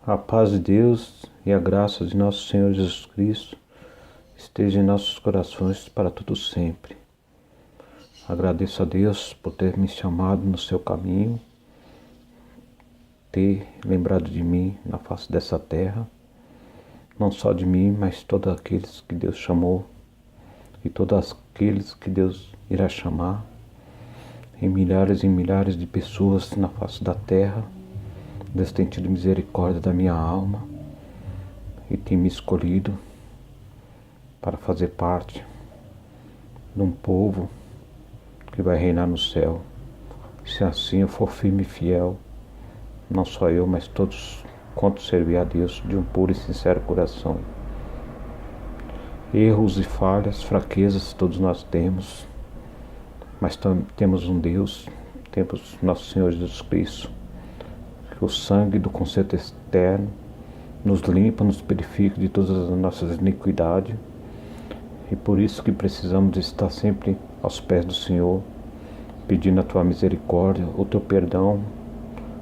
A paz de Deus e a graça de nosso Senhor Jesus Cristo esteja em nossos corações para todo sempre. Agradeço a Deus por ter me chamado no seu caminho, ter lembrado de mim na face dessa terra, não só de mim, mas todos aqueles que Deus chamou e todos aqueles que Deus irá chamar, e milhares de pessoas na face da terra. Deus tem tido misericórdia da minha alma e tem me escolhido para fazer parte de um povo que vai reinar no céu. Se assim eu for firme e fiel, não só eu, mas todos quanto servir a Deus de um puro e sincero coração. Erros e falhas, fraquezas todos nós temos, mas temos um Deus, temos nosso Senhor Jesus Cristo, que o sangue do conserto eterno nos limpa, nos purifica de todas as nossas iniquidades, e por isso que precisamos estar sempre aos pés do Senhor, pedindo a Tua misericórdia, o Teu perdão,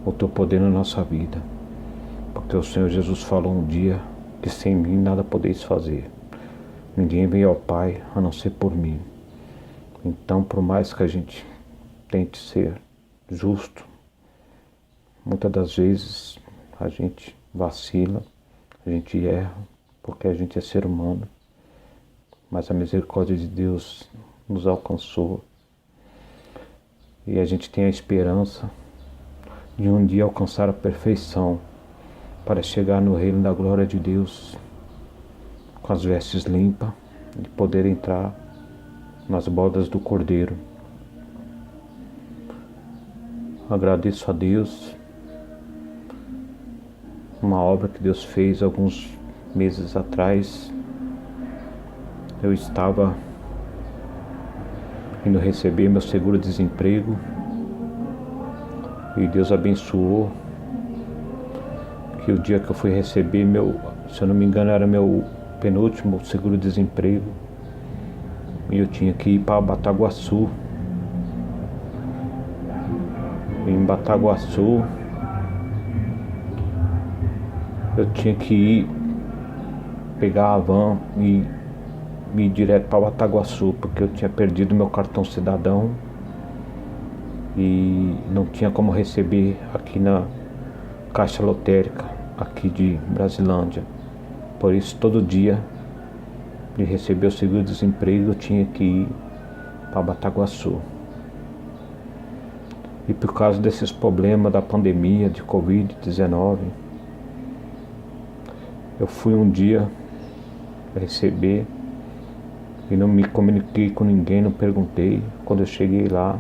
o Teu poder na nossa vida, porque o Senhor Jesus falou um dia que sem mim nada podeis fazer, ninguém vem ao Pai a não ser por mim. Então, por mais que a gente tente ser justo, muitas das vezes a gente vacila, a gente erra, porque a gente é ser humano, mas a misericórdia de Deus nos alcançou e a gente tem a esperança de um dia alcançar a perfeição para chegar no reino da glória de Deus com as vestes limpas e poder entrar nas bodas do Cordeiro. Agradeço a Deus, uma obra que Deus fez alguns meses atrás. Eu estava indo receber meu seguro-desemprego e Deus abençoou que o dia que eu fui receber se eu não me engano, era meu penúltimo seguro-desemprego, e eu tinha que ir para Bataguaçu. Em Bataguaçu eu tinha que ir pegar a van e ir direto para Bataguaçu, porque eu tinha perdido meu cartão cidadão e não tinha como receber aqui na Caixa Lotérica aqui de Brasilândia. Por isso, todo dia de receber o seguro-desemprego eu tinha que ir para Bataguaçu. E por causa desses problemas da pandemia de Covid-19, eu fui um dia receber e não me comuniquei com ninguém, não perguntei. Quando eu cheguei lá,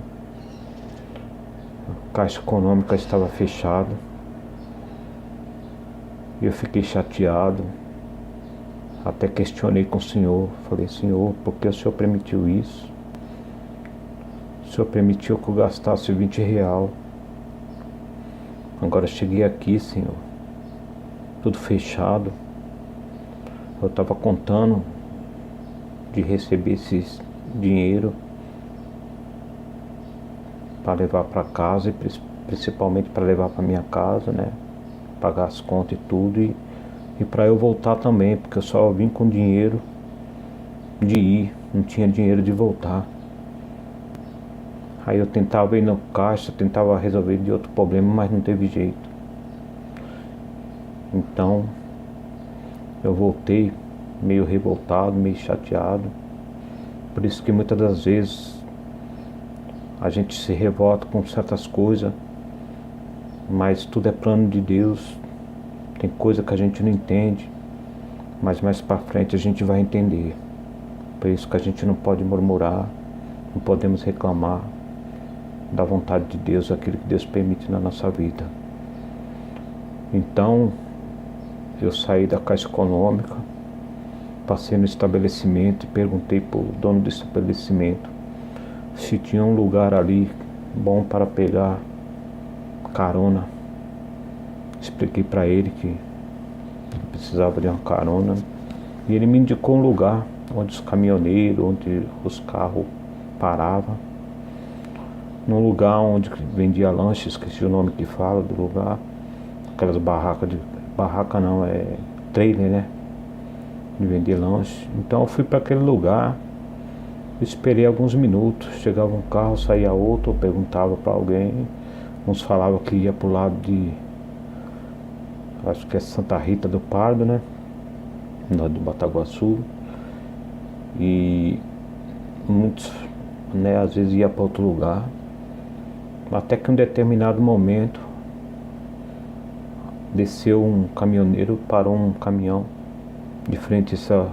a Caixa Econômica estava fechada e eu fiquei chateado. Até questionei com o Senhor, falei: Senhor, por que o Senhor permitiu isso? O Senhor permitiu que eu gastasse R$20. Agora eu cheguei aqui, Senhor, tudo fechado. Eu estava contando de receber esse dinheiro para levar para casa, e principalmente para levar para minha casa, né? Pagar as contas e tudo, e para eu voltar também, porque eu só vim com dinheiro de ir, não tinha dinheiro de voltar. Aí eu tentava ir no caixa, tentava resolver de outro problema, mas não teve jeito. Então eu voltei meio revoltado, meio chateado. Por isso que muitas das vezes a gente se revolta com certas coisas, mas tudo é plano de Deus. Tem coisa que a gente não entende, mas mais para frente a gente vai entender. Por isso que a gente não pode murmurar, não podemos reclamar da vontade de Deus, aquilo que Deus permite na nossa vida. Então eu saí da Caixa Econômica, passei no estabelecimento e perguntei para o dono do estabelecimento se tinha um lugar ali bom para pegar carona. Expliquei para ele que precisava de uma carona e ele me indicou um lugar onde os caminhoneiros, onde os carros paravam, num lugar onde vendia lanches, esqueci o nome que fala do lugar, aquelas barracas barraca não, é trailer, né? De vender lanche. Então eu fui para aquele lugar, esperei alguns minutos, chegava um carro, saía outro, eu perguntava para alguém, uns falavam que ia pro lado de, acho que é Santa Rita do Pardo, né? Lá do Bataguaçu. E muitos, né, às vezes ia para outro lugar. Até que em um determinado momento desceu um caminhoneiro, parou um caminhão de frente a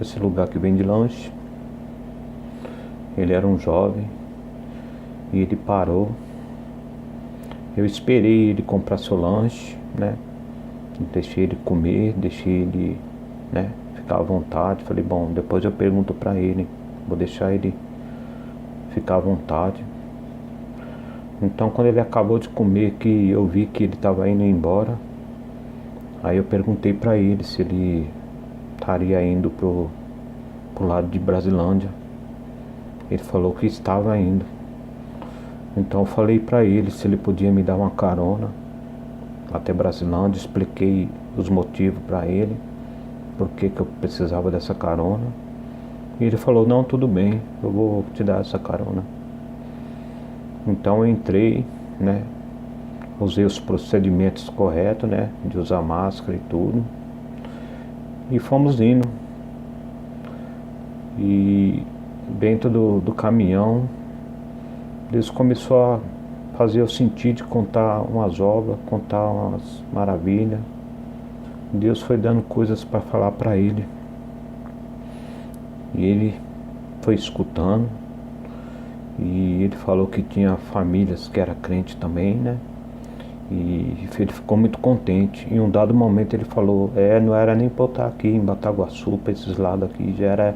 esse lugar que vende lanche. Ele era um jovem e ele parou. Eu esperei ele comprar seu lanche, né? Deixei ele comer, deixei ele, né, ficar à vontade. Falei, bom, depois eu pergunto pra ele, vou deixar ele ficar à vontade. Então quando ele acabou de comer, que eu vi que ele estava indo embora, aí eu perguntei pra ele se ele estaria indo pro lado de Brasilândia. Ele falou que estava indo. Então eu falei pra ele se ele podia me dar uma carona até Brasilândia, expliquei os motivos pra ele, por que eu precisava dessa carona. E ele falou, não, tudo bem, eu vou te dar essa carona. Então eu entrei, né? Usei os procedimentos corretos, né? De usar máscara e tudo. E fomos indo. E dentro do caminhão, Deus começou a fazer eu sentir de contar umas obras, contar umas maravilhas. Deus foi dando coisas para falar para ele. E ele foi escutando. E ele falou que tinha famílias que era crente também, né? E ele ficou muito contente. Em um dado momento ele falou, não era nem para eu estar aqui em Bataguaçu, para esses lados aqui, já era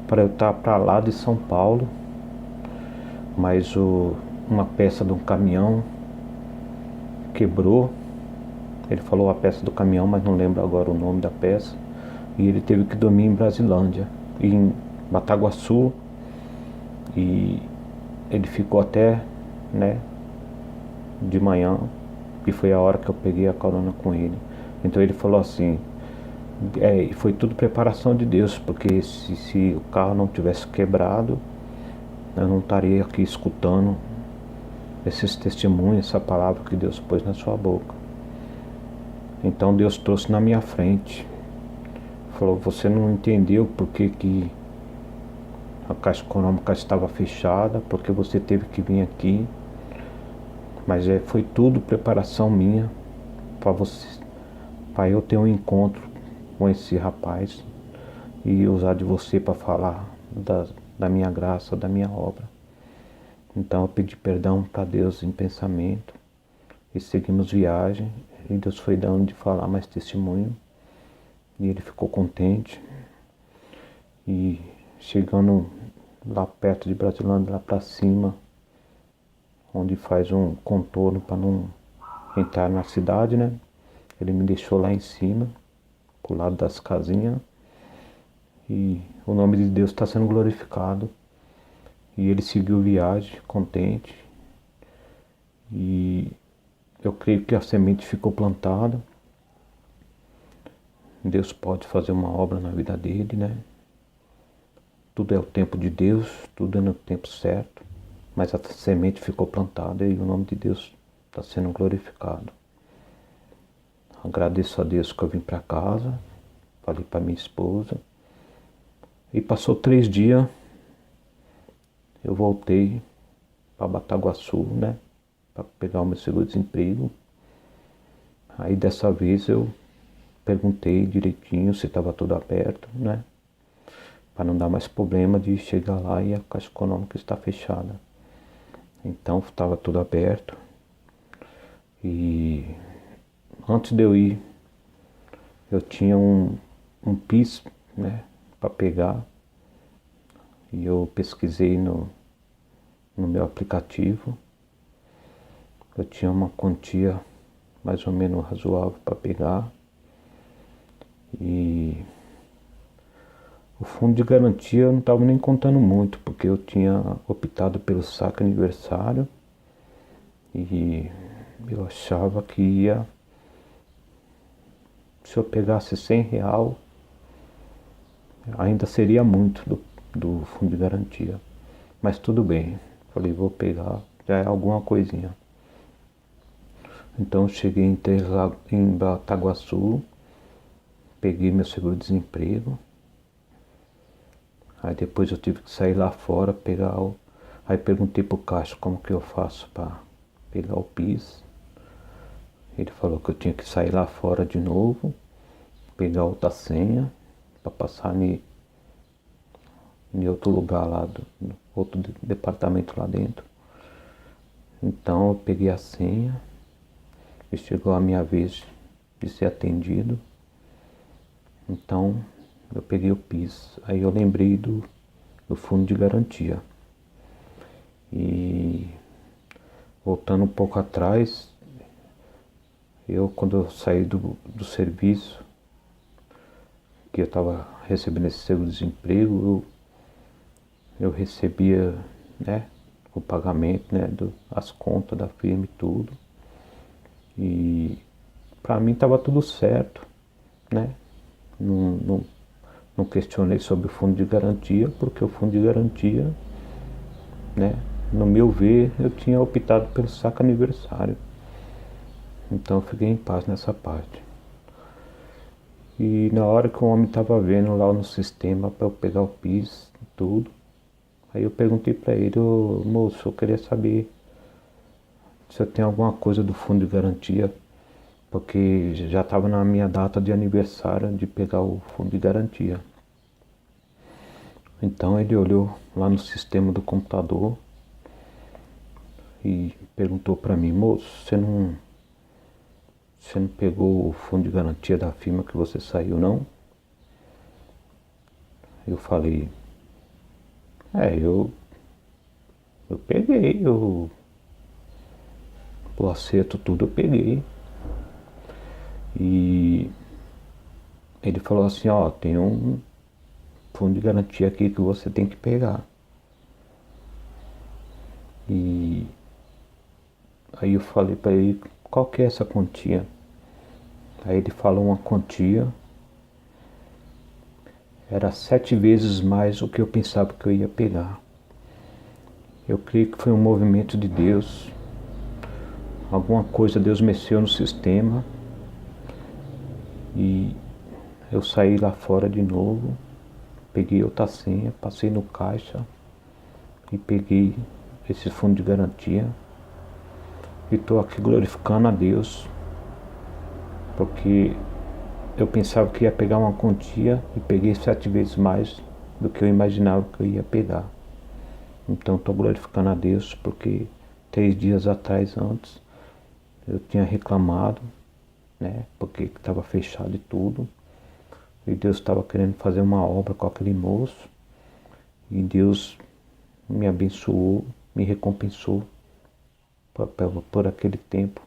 para eu estar para lá de São Paulo. Mas uma peça de um caminhão quebrou. Ele falou a peça do caminhão, mas não lembro agora o nome da peça. E ele teve que dormir em Brasilândia, em Bataguaçu. E ele ficou até, né, de manhã, e foi a hora que eu peguei a carona com ele. Então ele falou assim, foi tudo preparação de Deus, porque se o carro não tivesse quebrado, eu não estaria aqui escutando esses testemunhos, essa palavra que Deus pôs na sua boca. Então Deus trouxe na minha frente. Falou, você não entendeu por que a Caixa Econômica estava fechada, porque você teve que vir aqui. Mas foi tudo preparação minha para você, para eu ter um encontro com esse rapaz e usar de você para falar da minha graça, da minha obra. Então eu pedi perdão para Deus em pensamento e seguimos viagem. E Deus foi dando de falar mais testemunho. E ele ficou contente. E chegando lá perto de Brasilândia, lá para cima, onde faz um contorno para não entrar na cidade, né? Ele me deixou lá em cima, pro lado das casinhas. E o nome de Deus está sendo glorificado. E ele seguiu viagem, contente. E eu creio que a semente ficou plantada. Deus pode fazer uma obra na vida dele, né? Tudo é o tempo de Deus, tudo é no tempo certo. Mas a semente ficou plantada e o nome de Deus está sendo glorificado. Agradeço a Deus que eu vim para casa, falei para minha esposa. E passou 3 dias, eu voltei para Bataguaçu, né? Para pegar o meu seguro-desemprego. Aí dessa vez eu perguntei direitinho se estava tudo aberto, né? Para não dar mais problema de chegar lá e a Caixa Econômica está fechada. Então estava tudo aberto. E antes de eu ir, eu tinha um PIS, né, para pegar. E eu pesquisei no meu aplicativo. Eu tinha uma quantia mais ou menos razoável para pegar. E o fundo de garantia eu não estava nem contando muito, porque eu tinha optado pelo saque aniversário e eu achava que ia se eu pegasse R$ 100, ainda seria muito do fundo de garantia. Mas tudo bem. Falei, vou pegar, já é alguma coisinha. Então eu cheguei em Bataguaçu, peguei meu seguro-desemprego. Aí depois eu tive que sair lá fora, Aí perguntei pro caixa como que eu faço para pegar o PIS. Ele falou que eu tinha que sair lá fora de novo, pegar outra senha, para passar em outro lugar lá, outro departamento lá dentro. Então eu peguei a senha e chegou a minha vez de ser atendido. Então eu peguei o PIS. Aí eu lembrei do fundo de garantia. E voltando um pouco atrás, quando eu saí do serviço, que eu estava recebendo esse seguro-desemprego, eu recebia, né, o pagamento, né, as contas da firma e tudo. E para mim estava tudo certo, né? Não questionei sobre o fundo de garantia, porque o fundo de garantia, né, no meu ver, eu tinha optado pelo saque aniversário. Então eu fiquei em paz nessa parte. E na hora que o homem estava vendo lá no sistema para eu pegar o PIS e tudo, aí eu perguntei para ele, ô moço, eu queria saber se eu tenho alguma coisa do fundo de garantia, porque já estava na minha data de aniversário de pegar o fundo de garantia. Então ele olhou lá no sistema do computador e perguntou para mim, moço, você não pegou o fundo de garantia da firma que você saiu, não? Eu falei, eu peguei, o acerto tudo eu peguei. E ele falou assim, ó, tem um fundo de garantia aqui que você tem que pegar. E aí eu falei para ele, qual que é essa quantia? Aí ele falou uma quantia, era 7 vezes mais o que eu pensava que eu ia pegar. Eu creio que foi um movimento de Deus, alguma coisa Deus mexeu no sistema e eu saí lá fora de novo, peguei outra senha, passei no caixa e peguei esse fundo de garantia e estou aqui glorificando a Deus, porque eu pensava que ia pegar uma quantia e peguei 7 vezes mais do que eu imaginava que eu ia pegar. Então estou glorificando a Deus, porque 3 dias atrás, antes, eu tinha reclamado, né, porque estava fechado e tudo, e Deus estava querendo fazer uma obra com aquele moço, e Deus me abençoou, me recompensou por aquele tempo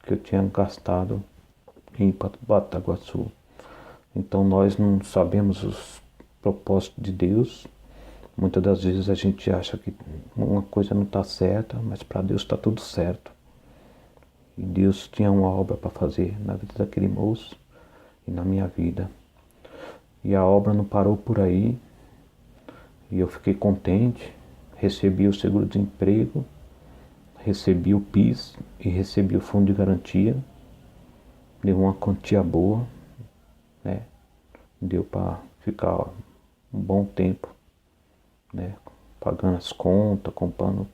que eu tinha gastado em Bataguaçu. Então nós não sabemos os propósitos de Deus. Muitas das vezes a gente acha que uma coisa não está certa, mas para Deus está tudo certo. E Deus tinha uma obra para fazer na vida daquele moço e na minha vida. E a obra não parou por aí. E eu fiquei contente, recebi o seguro-desemprego, recebi o PIS e recebi o fundo de garantia. Deu uma quantia boa, né? Deu para ficar um bom tempo, né? Pagando as contas, comprando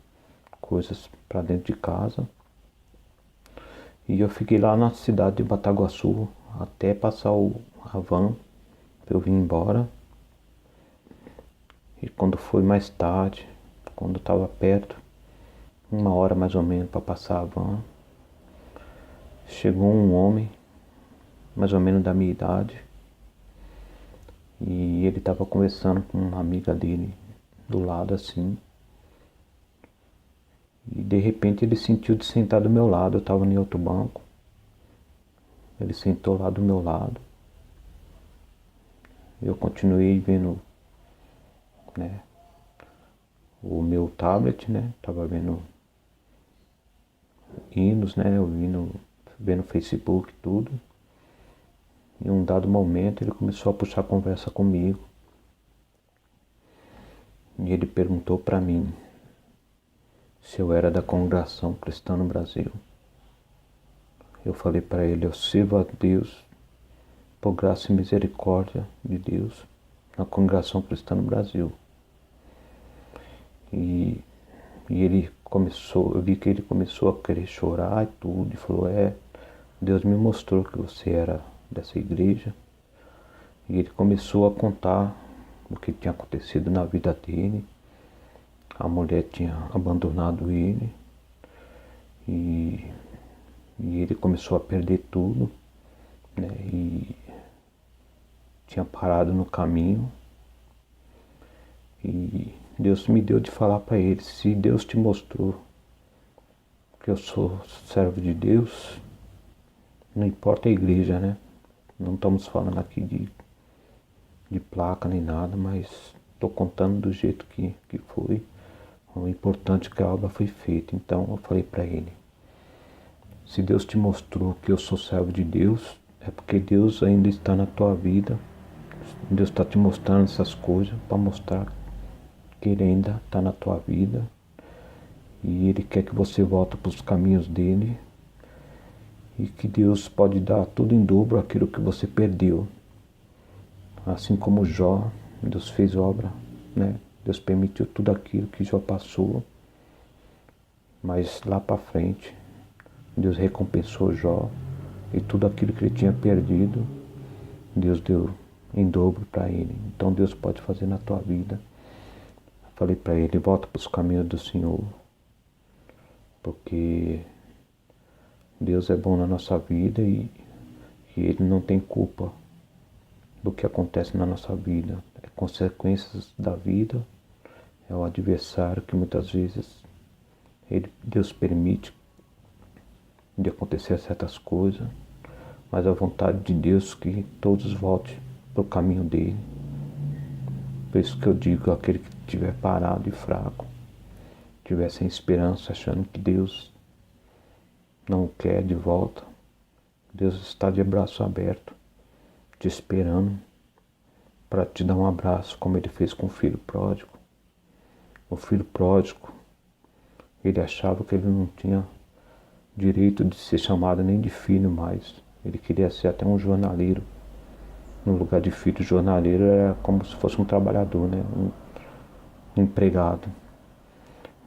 coisas para dentro de casa. E eu fiquei lá na cidade de Bataguaçu até passar a van para eu vir embora. E quando foi mais tarde, quando estava perto, 1 hora mais ou menos para passar a van, chegou um homem, mais ou menos da minha idade, e ele estava conversando com uma amiga dele do lado assim. E de repente ele sentiu de sentar do meu lado, eu estava em outro banco. Ele sentou lá do meu lado. Eu continuei vendo, né, o meu tablet, né? Tava vendo hinos, né? Vendo Facebook e tudo. Em um dado momento ele começou a puxar conversa comigo. E ele perguntou para mim se eu era da Congregação Cristã no Brasil. Eu falei para ele: eu sirvo a Deus por graça e misericórdia de Deus na Congregação Cristã no Brasil. E ele começou, eu vi que ele começou a querer chorar e tudo, e falou: Deus me mostrou que você era dessa igreja. E ele começou a contar o que tinha acontecido na vida dele. A mulher tinha abandonado ele e ele começou a perder tudo, né? E tinha parado no caminho. E Deus me deu de falar para ele: se Deus te mostrou que eu sou servo de Deus, não importa a igreja, né? Não estamos falando aqui de placa nem nada, mas estou contando do jeito que foi. O importante é que a obra foi feita. Então eu falei para ele: se Deus te mostrou que eu sou servo de Deus, é porque Deus ainda está na tua vida. Deus está te mostrando essas coisas para mostrar que Ele ainda está na tua vida. E Ele quer que você volte para os caminhos dele. E que Deus pode dar tudo em dobro aquilo que você perdeu. Assim como Jó, Deus fez obra, né? Deus permitiu tudo aquilo que Jó passou. Mas lá para frente, Deus recompensou Jó. E tudo aquilo que ele tinha perdido, Deus deu em dobro para ele. Então Deus pode fazer na tua vida. Eu falei para ele: volta para os caminhos do Senhor. Porque Deus é bom na nossa vida e Ele não tem culpa do que acontece na nossa vida. É consequências da vida, é o adversário que muitas vezes Deus permite de acontecer certas coisas, mas a vontade de Deus é que todos voltem para o caminho dele. Por isso que eu digo: aquele que estiver parado e fraco, estiver sem esperança, achando que Deus não o quer de volta, Deus está de braço aberto, te esperando para te dar um abraço, como Ele fez com o filho pródigo. O filho pródigo, ele achava que ele não tinha direito de ser chamado nem de filho mais. Ele queria ser até um jornaleiro. No lugar de filho, jornaleiro era como se fosse um trabalhador, né? Um empregado.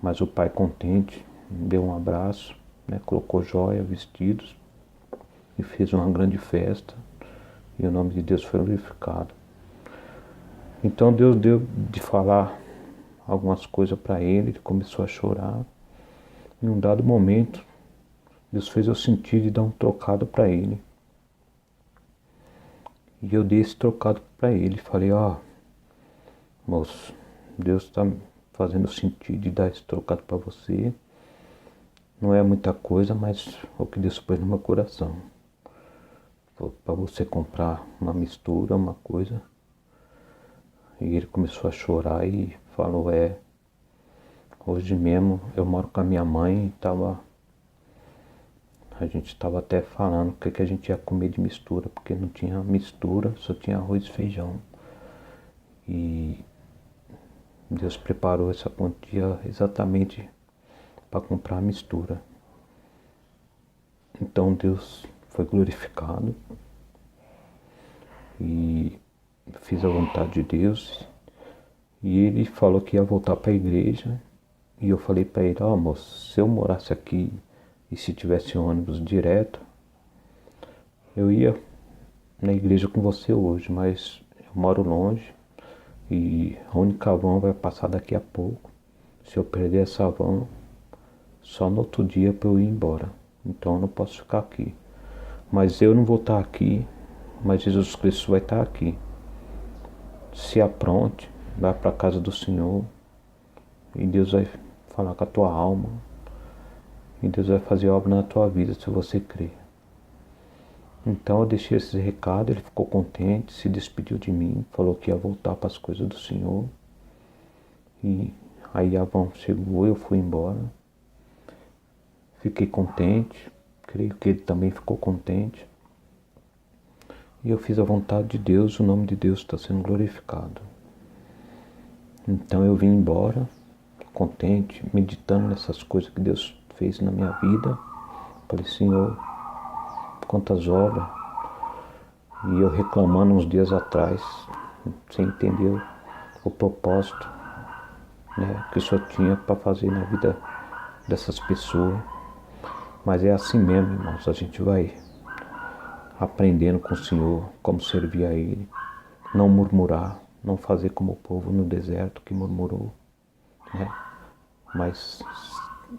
Mas o pai, contente, deu um abraço, né? Colocou joia, vestidos e fez uma grande festa. E o nome de Deus foi glorificado. Então Deus deu de falar algumas coisas para ele começou a chorar. Em um dado momento, Deus fez eu sentir de dar um trocado para ele. E eu dei esse trocado para ele. Falei: moço, Deus está fazendo eu sentir de dar esse trocado para você. Não é muita coisa, mas o que Deus pôs no meu coração. Para você comprar uma mistura, uma coisa. E ele começou a chorar e falou: hoje mesmo eu moro com a minha mãe e a gente estava até falando o que a gente ia comer de mistura, porque não tinha mistura, só tinha arroz e feijão. E Deus preparou essa quantia exatamente para comprar a mistura. Então Deus foi glorificado e fiz a vontade de Deus. E ele falou que ia voltar para a igreja. E eu falei para ele: moço, se eu morasse aqui e se tivesse ônibus direto, eu ia na igreja com você hoje, mas eu moro longe e a única van vai passar daqui a pouco. Se eu perder essa van, só no outro dia para eu ir embora. Então eu não posso ficar aqui. Mas eu não vou estar aqui, mas Jesus Cristo vai estar aqui. Se apronte, vai para a casa do Senhor e Deus vai falar com a tua alma. E Deus vai fazer obra na tua vida se você crer. Então eu deixei esse recado, ele ficou contente, se despediu de mim, falou que ia voltar para as coisas do Senhor. E aí a van chegou, eu fui embora. Fiquei contente, creio que ele também ficou contente. E eu fiz a vontade de Deus, o nome de Deus está sendo glorificado. Então eu vim embora, contente, meditando nessas coisas que Deus fez na minha vida. Falei, Senhor, quantas obras. E eu reclamando uns dias atrás, sem entender o propósito, né, que o Senhor tinha para fazer na vida dessas pessoas. Mas é assim mesmo, irmãos, a gente vai aprendendo com o Senhor como servir a Ele, não murmurar, não fazer como o povo no deserto que murmurou, né? Mas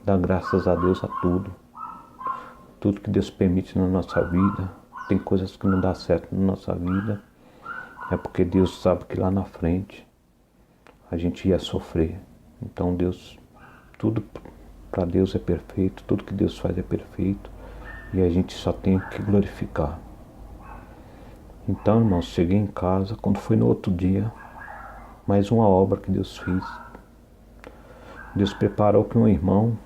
dar graças a Deus a tudo que Deus permite na nossa vida. Tem coisas que não dá certo na nossa vida, é porque Deus sabe que lá na frente a gente ia sofrer. Então Deus, tudo para Deus é perfeito, tudo que Deus faz é perfeito, e a gente só tem que glorificar. Então, irmãos, cheguei em casa, quando foi no outro dia, mais uma obra que Deus fez. Deus preparou que um irmão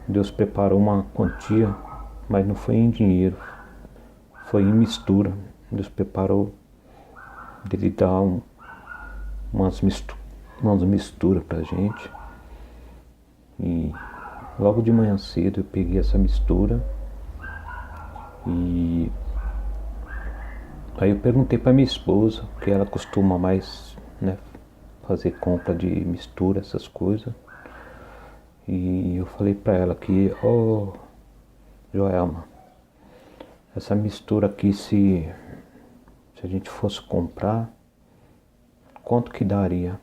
Deus preparou uma quantia, mas não foi em dinheiro, foi em mistura. Deus preparou dele dar umas misturas pra gente. E logo de manhã cedo eu peguei essa mistura e aí eu perguntei pra minha esposa, que ela costuma mais, né, fazer compra de mistura, essas coisas. E eu falei pra ela que, Joelma, essa mistura aqui, se a gente fosse comprar, quanto que daria?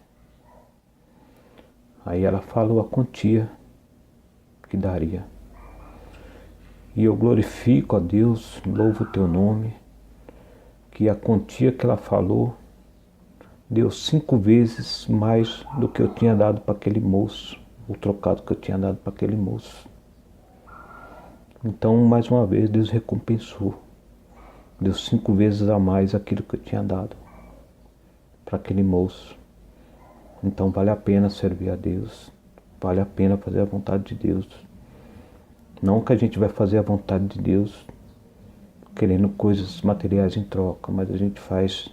Aí ela falou a quantia que daria. E eu glorifico a Deus, louvo o teu nome, que a quantia que ela falou deu 5 vezes mais do que eu tinha dado para aquele moço, o trocado que eu tinha dado para aquele moço. Então, mais uma vez, Deus recompensou. Deu 5 vezes a mais aquilo que eu tinha dado para aquele moço. Então vale a pena servir a Deus, vale a pena fazer a vontade de Deus. Não que a gente vai fazer a vontade de Deus querendo coisas materiais em troca, mas a gente faz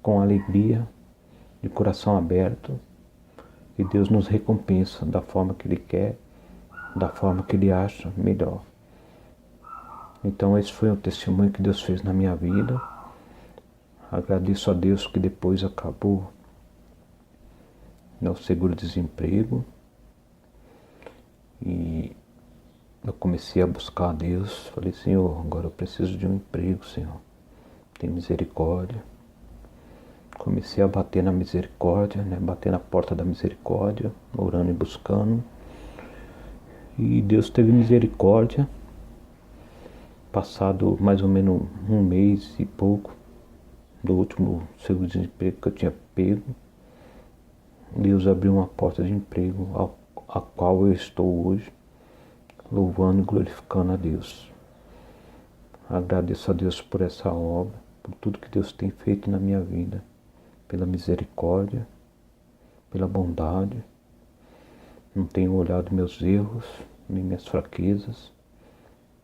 com alegria, de coração aberto, e Deus nos recompensa da forma que Ele quer, da forma que Ele acha melhor. Então esse foi o testemunho que Deus fez na minha vida. Agradeço a Deus que depois acabou o seguro-desemprego e eu comecei a buscar a Deus. Falei, Senhor, agora eu preciso de um emprego, Senhor. Tem misericórdia. Comecei a bater na misericórdia, né? Bater na porta da misericórdia, orando e buscando. E Deus teve misericórdia. Passado mais ou menos 1 mês e pouco do último seguro-desemprego que eu tinha pego, Deus abriu uma porta de emprego a qual eu estou hoje, louvando e glorificando a Deus. Agradeço a Deus por essa obra, por tudo que Deus tem feito na minha vida, pela misericórdia, pela bondade. Não tenho olhado meus erros, nem minhas fraquezas,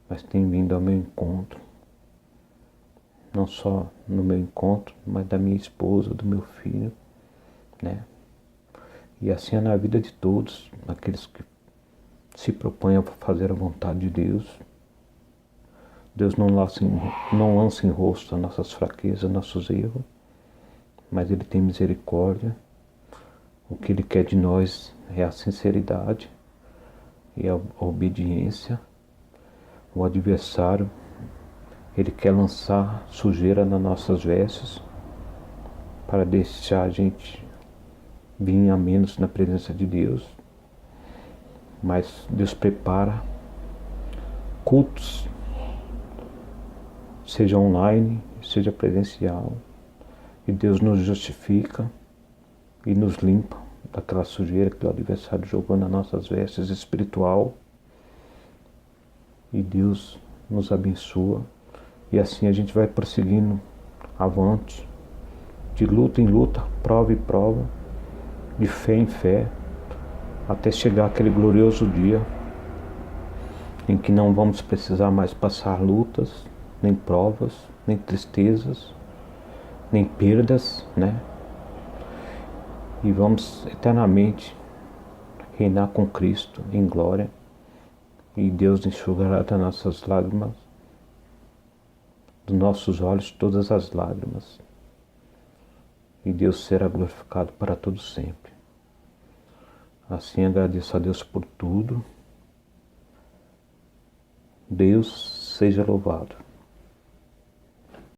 mas tem vindo ao meu encontro. Não só no meu encontro, mas da minha esposa, do meu filho, né? E assim é na vida de todos, aqueles que se propõem a fazer a vontade de Deus. Deus não lança em rosto as nossas fraquezas, nossos erros, mas Ele tem misericórdia. O que Ele quer de nós é a sinceridade e a obediência. O adversário, ele quer lançar sujeira nas nossas vestes para deixar a gente vir a menos na presença de Deus. Mas Deus prepara cultos, seja online, seja presencial, e Deus nos justifica e nos limpa daquela sujeira que o adversário jogou nas nossas vestes espiritual. E Deus nos abençoa. E assim a gente vai prosseguindo avante, de luta em luta, prova em prova, de fé em fé, até chegar aquele glorioso dia em que não vamos precisar mais passar lutas, nem provas, nem tristezas, nem perdas, né? E vamos eternamente reinar com Cristo em glória, e Deus enxugará das nossas lágrimas, dos nossos olhos todas as lágrimas, e Deus será glorificado para todo sempre. Assim agradeço a Deus por tudo. Deus seja louvado.